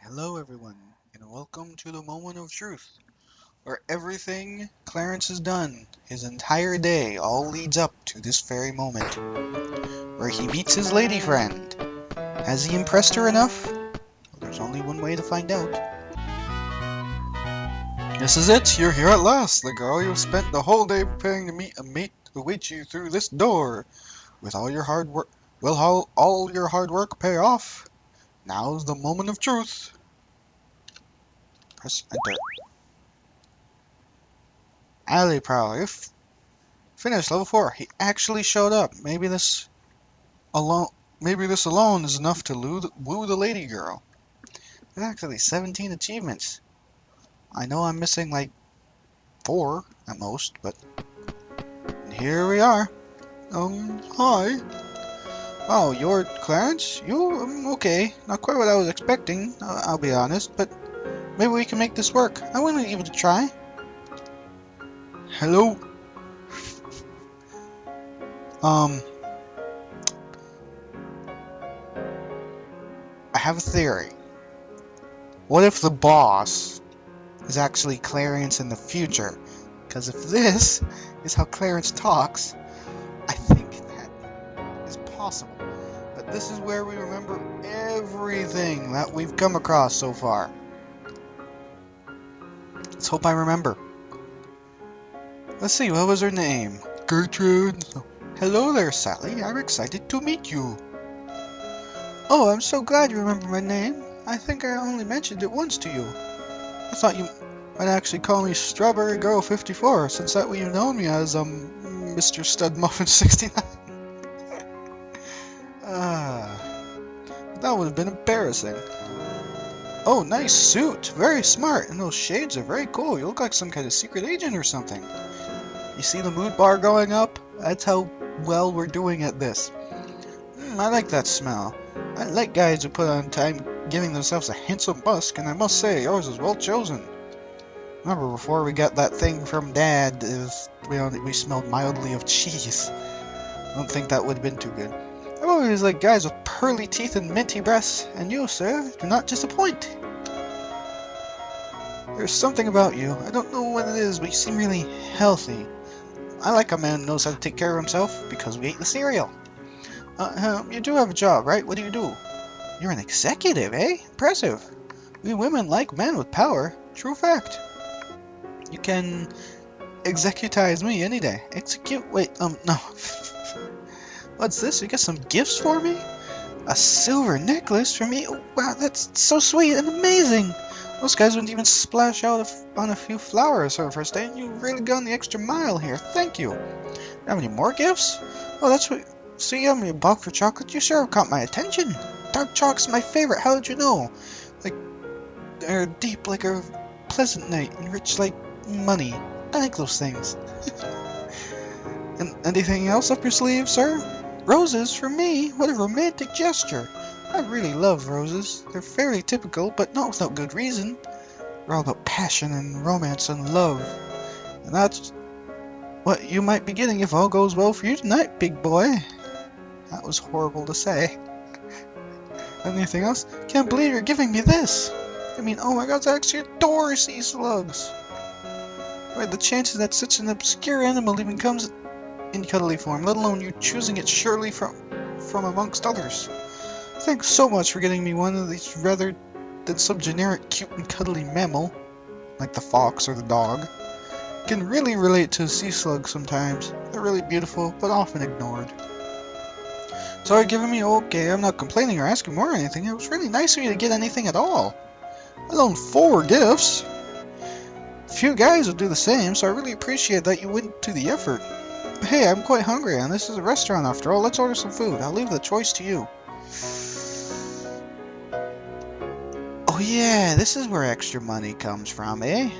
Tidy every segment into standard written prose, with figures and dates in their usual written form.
Hello, everyone, and welcome to the moment of truth, where everything Clarence has done, his entire day, all leads up to this very moment, where he meets his lady friend. Has he impressed her enough? Well, there's only one way to find out. This is it, you're here at last, the girl you've spent the whole day preparing to meet a mate awaits you through this door. With all your hard work, will all your hard work pay off? Now's the moment of truth. Press enter. Alley Prowler, finished level 4. He actually showed up. Maybe this alone is enough to woo the lady girl. There's actually 17 achievements. I know I'm missing like 4 at most, but here we are. Hi. Oh, you're Clarence? Okay. Not quite what I was expecting, I'll be honest, but maybe we can make this work. I want to give it a try. Hello? I have a theory. What if the boss is actually Clarence in the future? Because if this is how Clarence talks, I think that is possible. But this is where we remember everything that we've come across so far. Let's hope I remember. Let's see, what was her name? Gertrude. Hello there, Sally. I'm excited to meet you. Oh, I'm so glad you remember my name. I think I only mentioned it once to you. I thought you might actually call me Strawberry Girl 54, since that way you've known me as, Mr. Stud Muffin 69. That would have been embarrassing. Oh, nice suit. Very smart. And those shades are very cool. You look like some kind of secret agent or something. You see the mood bar going up? That's how well we're doing at this. I like that smell. I like guys who put on time giving themselves a handsome busk, and I must say, yours is well chosen. Remember, before we got that thing from Dad, we smelled mildly of cheese. I don't think that would have been too good. I've always liked guys with pearly teeth and minty breasts, and you, sir, do not disappoint. There's something about you. I don't know what it is, but you seem really healthy. I like a man who knows how to take care of himself, because we ate the cereal. You do have a job, right? What do you do? You're an executive, eh? Impressive. We women like men with power. True fact. You can executize me any day. Wait, no. What's this? You got some gifts for me? A silver necklace for me? Oh, wow, that's so sweet and amazing. Most guys wouldn't even splash out on a few flowers for a first day, and you've really gone the extra mile here. Thank you. Have any more gifts? Oh, that's what... So you have me a box for chocolate? You sure have caught my attention. Dark chocolate's my favorite. How did you know? They're deep like a pleasant night and rich like money. I like those things. And anything else up your sleeve, sir? Roses for me? What a romantic gesture. I really love roses. They're fairly typical, but not without good reason. They're all about passion and romance and love. And that's what you might be getting if all goes well for you tonight, big boy. That was horrible to say. Anything else? Can't believe you're giving me this. I mean, oh my god, I actually adore sea slugs. Wait, the chances that such an obscure animal even comes in cuddly form, let alone you choosing it surely from amongst others. Thanks so much for getting me one of these rather than some generic cute and cuddly mammal, like the fox or the dog. Can really relate to a sea slug sometimes. They're really beautiful, but often ignored. Sorry, giving me okay. I'm not complaining or asking more or anything. It was really nice of you to get anything at all. Alone 4 gifts. Few guys would do the same, so I really appreciate that you went to the effort. But hey, I'm quite hungry, and this is a restaurant after all. Let's order some food. I'll leave the choice to you. Oh yeah, this is where extra money comes from, eh?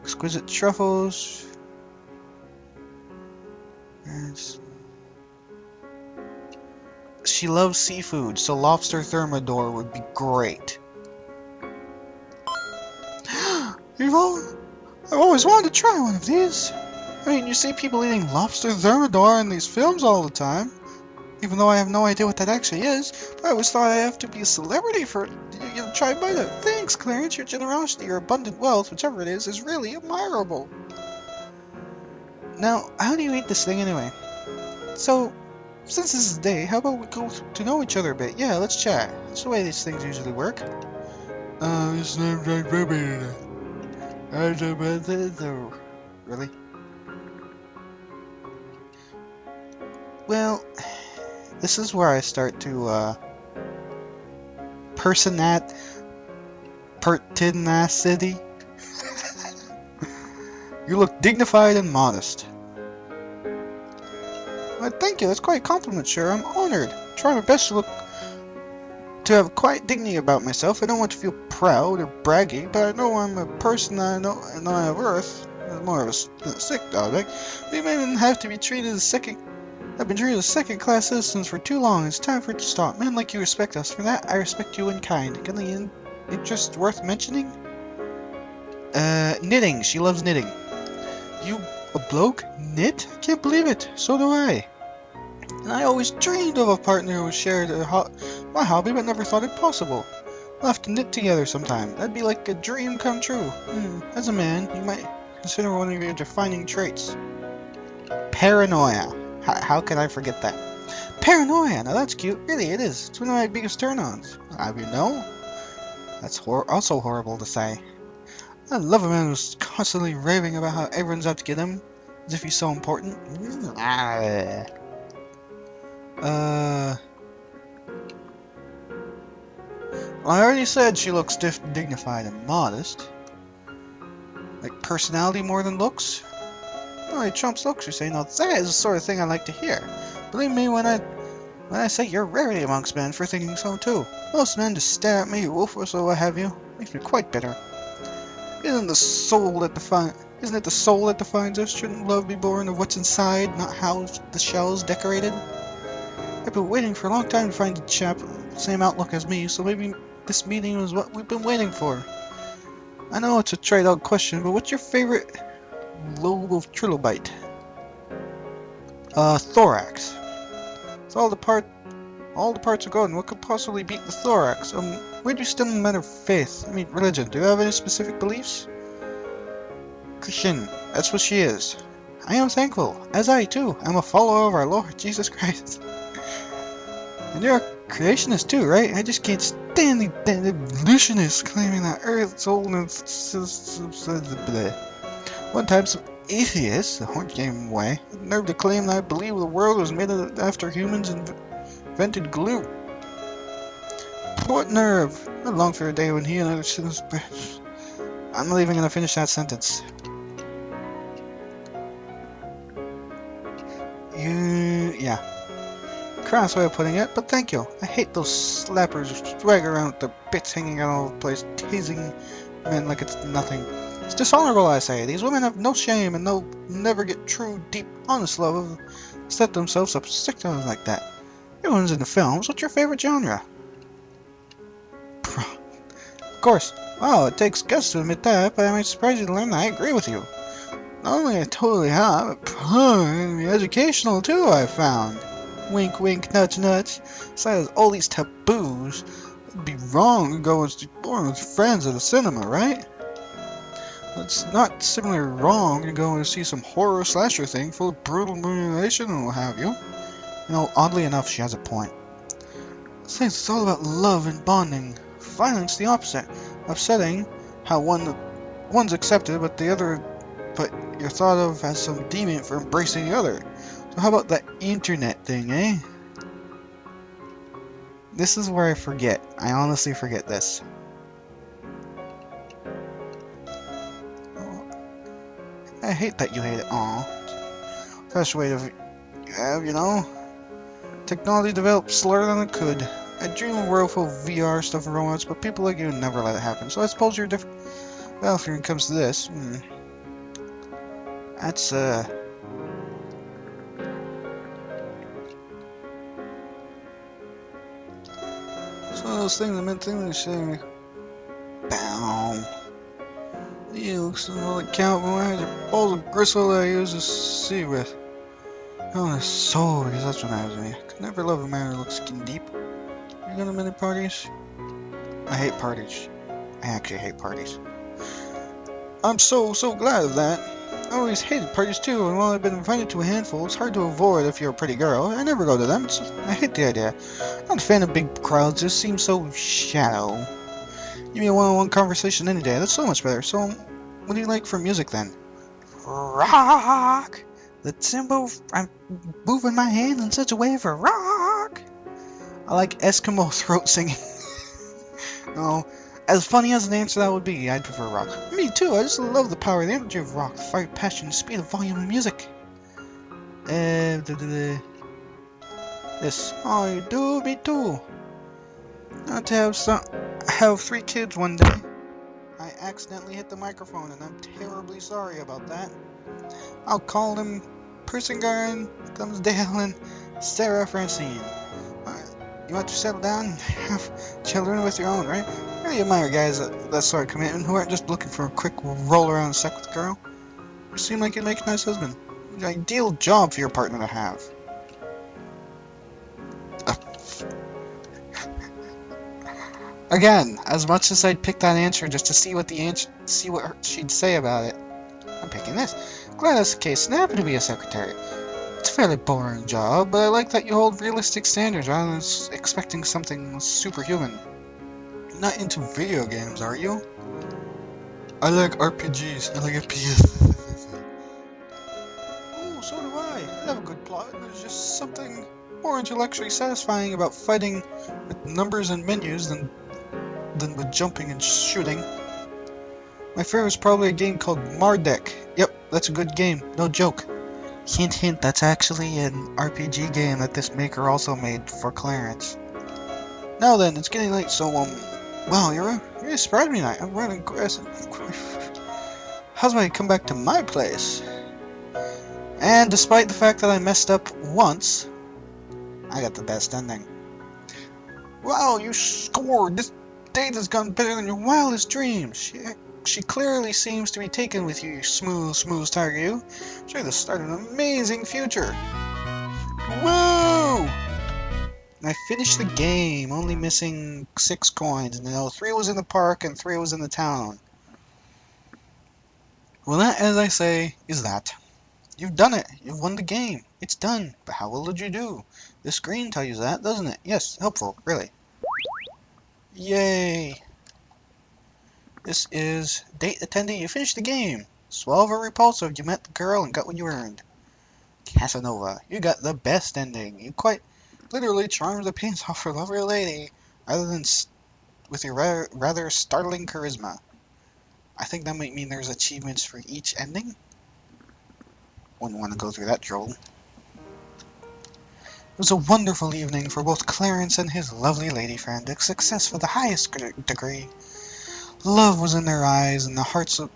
Exquisite truffles. She loves seafood, so lobster thermidor would be great. I've always wanted to try one of these. I mean, you see people eating lobster thermidor in these films all the time. Even though I have no idea what that actually is, but I always thought I have to be a celebrity for you to try and buy that. Thanks, Clarence. Your generosity, your abundant wealth, whichever it is really admirable. Now, how do you eat this thing anyway? So, since this is the day, how about we go to know each other a bit? Yeah, let's chat. That's the way these things usually work. It's not really? Well, this is where I start to, pertinacity. You look dignified and modest. Well, thank you, that's quite a compliment, sure. I'm honored. Try my best to have quiet dignity about myself. I don't want to feel proud or braggy, but I know I'm a person I know I have worth. More of a sick object. We may even have to be treated as I've been treated as second-class citizens for too long. It's time for it to stop. Men like you respect us. For that, I respect you in kind. Got any interest worth mentioning? Knitting. She loves knitting. You a bloke? Knit? I can't believe it. So do I. And I always dreamed of a partner who shared my hobby, but never thought it possible. We'll have to knit together sometime. That'd be like a dream come true. As a man, you might consider one of your defining traits. Paranoia. How can I forget that? Paranoia! Now that's cute. Really, it is. It's one of my biggest turn-ons. You know? That's also horrible to say. I love a man who's constantly raving about how everyone's out to get him, as if he's so important. I already said she looks dignified and modest. Like personality more than looks? Oh, he trumps looks, you say. Now that is the sort of thing I like to hear. Believe me when I say you're rarity amongst men for thinking so too. Most men just stare at me, wolf or what have you. Makes me quite bitter. Isn't it the soul that defines us? Shouldn't love be born of what's inside, not how the shell is decorated? I've been waiting for a long time to find a chap with the same outlook as me, so maybe this meeting was what we've been waiting for. I know it's a trade-out question, but what's your favorite lobe of trilobite? Thorax. So all the parts are gone. What could possibly beat the thorax? Where do you stand in the matter of faith? I mean, religion. Do you have any specific beliefs? Christian. That's what she is. I am thankful. As I, too. I'm a follower of our Lord Jesus Christ. And you're a creationist, too, right? I just can't stand the evolutionists claiming that Earth's old and... One time, some atheists, the horn game way, had the nerve to claim that I believe the world was made after humans invented glue. What nerve! I long for a day when he and other citizens... I'm not even gonna finish that sentence. Yeah. Crass way of putting it, but thank you. I hate those slappers who swag around with their bits hanging out all over the place, teasing men like it's nothing. It's dishonorable, I say. These women have no shame, and they'll never get true, deep, honest love set themselves up sick to like that. Everyone's into films. What's your favorite genre? Of course. Well, it takes guts to admit that, but I'm surprised you to learn that I agree with you. Not only I totally have, but educational too, I found. Wink, wink, nudge, nudge. Besides all these taboos, it'd be wrong to go with friends at the cinema, right? It's not similarly wrong to go and see some horror slasher thing full of brutal mutilation and what have you. You know, oddly enough, she has a point. Since it's all about love and bonding. Violence the opposite. Upsetting how one's accepted, but you're thought of as some deviant for embracing the other. So how about that internet thing, eh? This is where I forget. I honestly forget this. I hate that you hate it. Aw. Best way to have, you know. Technology developed slower than it could. I dream of a world full of VR stuff and romance, but people like you never let it happen. So I suppose you're different. Well, when it comes to this, that's it's one of those things that meant things that say, bow. You look like count when I had your balls of gristle that I used to see with. Oh, the soul, because that's what matters to me. Could never love a man who looks skin deep. You gonna minute parties? I hate parties. I actually hate parties. I'm so glad of that. I always hated parties too, and while I've been invited to a handful, it's hard to avoid if you're a pretty girl. I never go to them. I hate the idea. I'm not a fan of big crowds. It seems so shallow. Give me a one-on-one conversation any day. That's so much better. So, what do you like for music then? Rock! The tempo, I'm moving my hands in such a way for rock! I like Eskimo throat singing. No, as funny as an answer that would be, I'd prefer rock. Me too, I just love the power, the energy of rock, the fire, passion, the speed, the volume of music. This, I do, me too. Not to have 3 kids one day. I accidentally hit the microphone and I'm terribly sorry about that. I'll call them Persinger, Gumsdale, and Sarah Francine. You want to settle down and have children with your own, right? I really admire guys that sort of commitment who aren't just looking for a quick roll around sex with a girl. You seem like you'd make a nice husband. The ideal job for your partner to have. Again, as much as I'd pick that answer just to see what she'd say about it, I'm picking this. Glad that's the case, and I happen to be a secretary. It's a fairly boring job, but I like that you hold realistic standards rather than expecting something superhuman. You're not into video games, are you? I like RPGs. I like FPS. Oh, so do I. I have a good plot, and there's just something more intellectually satisfying about fighting with numbers and menus than with jumping and shooting. My favorite is probably a game called Mardek. Yep, that's a good game. No joke. Hint hint, that's actually an RPG game that this maker also made for Clarence. Now then, it's getting late, so wow, you're really surprised me tonight. I'm running aggressive. How's my come back to my place? And despite the fact that I messed up once, I got the best ending. Wow, you scored! This date has gone better than your wildest dreams. She clearly seems to be taken with you, you smooth tiger you. Sure, the start of an amazing future. Woo! I finished the game, only missing 6 coins. And 3 was in the park and 3 was in the town. Well, that, as I say, is that. You've done it. You've won the game. It's done. But how well did you do? The screen tells you that, doesn't it? Yes, helpful, really. Yay! This is date attendee. You finished the game. Suave or repulsive, you met the girl and got what you earned. Casanova, you got the best ending. You quite literally charmed the pants off her lovely lady, rather than with your rather startling charisma. I think that might mean there's achievements for each ending. Wouldn't want to go through that troll. It was a wonderful evening for both Clarence and his lovely lady friend, a success for the highest degree. Love was in their eyes and hearts and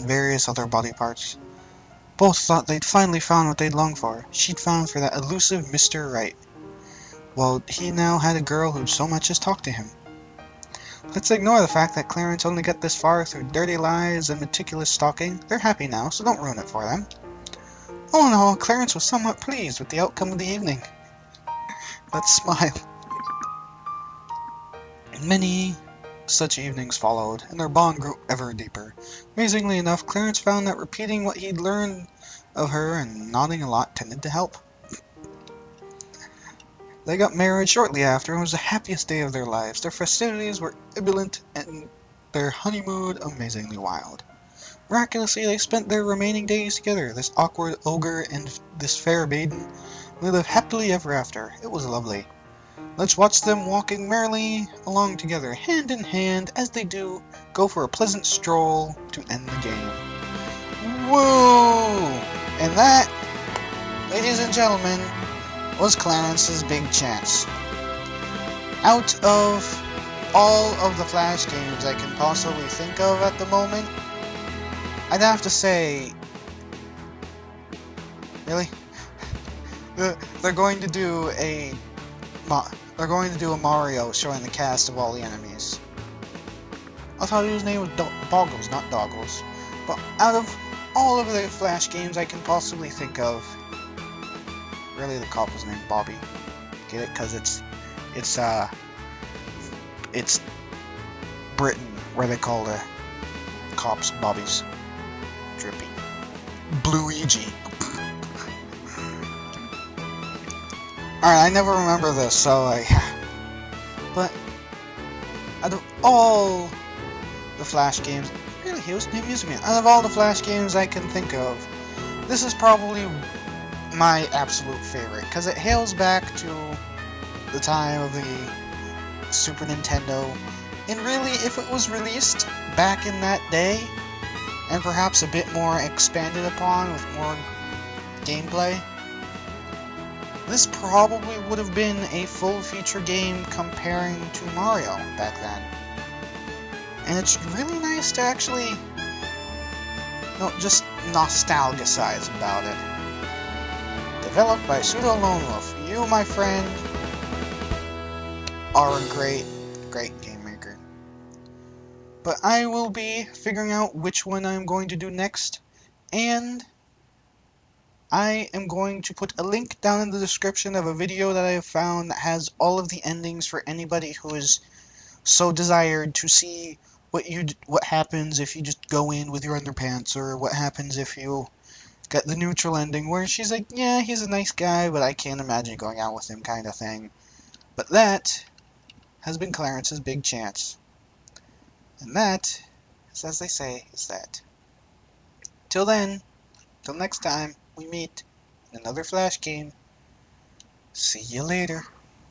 various other body parts. Both thought they'd finally found what they'd longed for. She'd found for that elusive Mr. Right. Well, he now had a girl who'd so much as talk to him. Let's ignore the fact that Clarence only got this far through dirty lies and meticulous stalking. They're happy now, so don't ruin it for them. All in all, Clarence was somewhat pleased with the outcome of the evening. Let's smile. Many such evenings followed, and their bond grew ever deeper. Amazingly enough, Clarence found that repeating what he'd learned of her and nodding a lot tended to help. They got married shortly after, and it was the happiest day of their lives. Their festivities were ebullient, and their honeymoon amazingly wild. Miraculously, they spent their remaining days together, this awkward ogre and this fair maiden. They lived happily ever after. It was lovely. Let's watch them walking merrily along together, hand in hand, as they do go for a pleasant stroll to end the game. Woo! And that, ladies and gentlemen, was Clarence's big chance. Out of all of the Flash games I can possibly think of at the moment, I'd have to say, really? They're going to do a Mario showing the cast of all the enemies. I thought his name was Boggles, not Doggles. But out of all of the Flash games I can possibly think of. Really, the cop was named Bobby. Get it? Because it's Britain, where they call the cops Bobbies. Drippy. Bluigi. Alright, I never remember this, so but out of all the Flash games, really, he was amusing me. Out of all the Flash games I can think of, this is probably my absolute favorite, because it hails back to the time of the Super Nintendo, and really, if it was released back in that day, and perhaps a bit more expanded upon with more gameplay, this probably would have been a full-feature game comparing to Mario back then. And it's really nice to actually, just nostalgicize about it. Developed by Pseudo Lone Wolf. You, my friend, are a great game maker. But I will be figuring out which one I'm going to do next, and I am going to put a link down in the description of a video that I have found that has all of the endings for anybody who is so desired to see what happens if you just go in with your underpants, or what happens if you get the neutral ending where she's like, yeah, he's a nice guy, but I can't imagine going out with him kind of thing. But that has been Clarence's Big Chance. And that is, as they say, is that. Till then, till next time we meet in another Flash game. See you later.